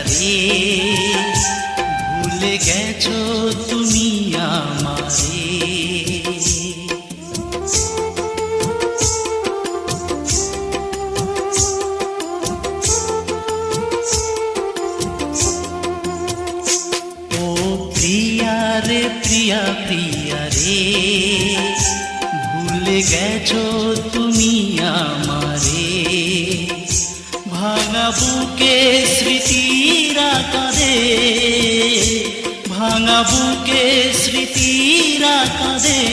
রে, ভুলে গেছো তুমি আমারে। ও প্রিয়া রে প্রিয়া প্রিয়া রে, ভুলে গেছো তুমি আমারে। ভাঙা বুকে স্মৃতিরা কাঁদে, ভাঙা বুকে স্মৃতিরা কাঁদে,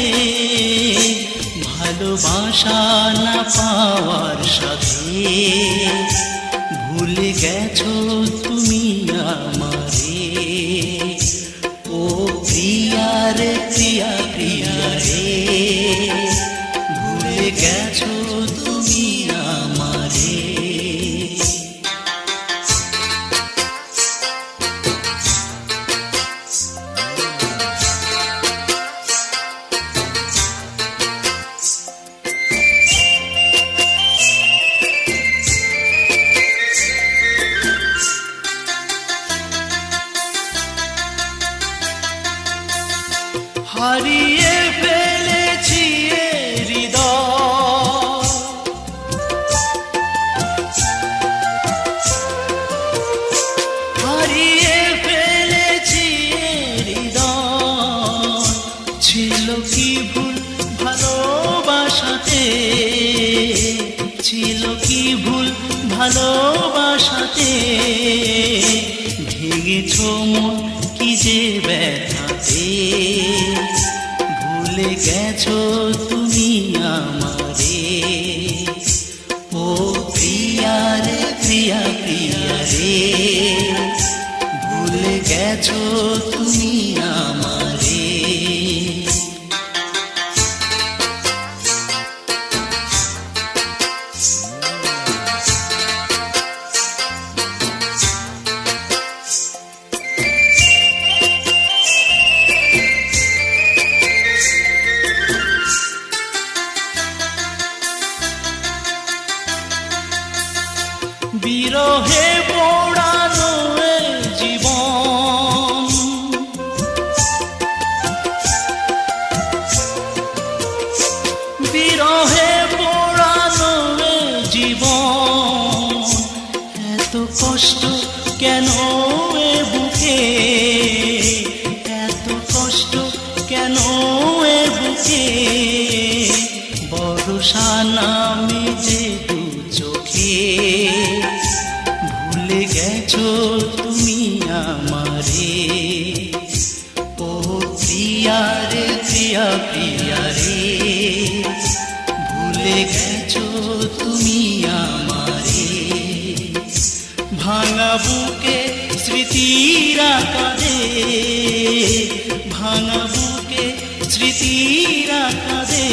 ভালোবাসা না পাওয়ার সাথে। ভুলে গেছো তুমি আমারে। ও প্রিয়া রে প্রিয়া প্রিয়া রে, ভুলে গেছো তুমি আমারে। হারিয়ে ফেলেছি হৃদয়, হারিয়ে ফেলেছি হৃদয়। ছিল কি ভুল ভালোবাসাতে, ছিল কি ভুল ভালোবাসাতে। ভেঙেছো মন কি যে ব্যথাতে। ভুলে গেছো তুমি আমারে। ও প্রিয়া রে প্রিয়া প্রিয়া রে, ভুলে গেছো তুমি আমারে। বিরহে পোড়ানো জীবন, বিরহে পোড়ানো জীবন। এত কষ্ট কেন এ বুকে, এত কষ্ট কেন এ বুকে। বর্ষা নামে যে দু চোখে, ভুলে গেছো তুমি আমারে। ও প্রিয়া রে প্রিয়া প্রিয়া রে, ভুলে গেছো তুমি আমারে। ভাঙা বুকে স্মৃতিরা কাঁদে, ভাঙা বুকে স্মৃতিরা কাঁদে,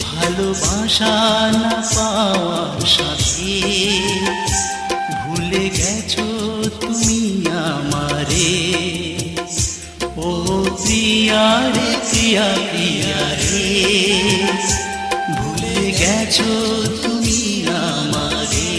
ভালোবাসা না পাওয়ার সাথে। ভুলে গেছো তুমি আমারে। ও প্রিয়া রে প্রিয়া প্রিয়া রে, ভুলে গেছো তুমি আমারে।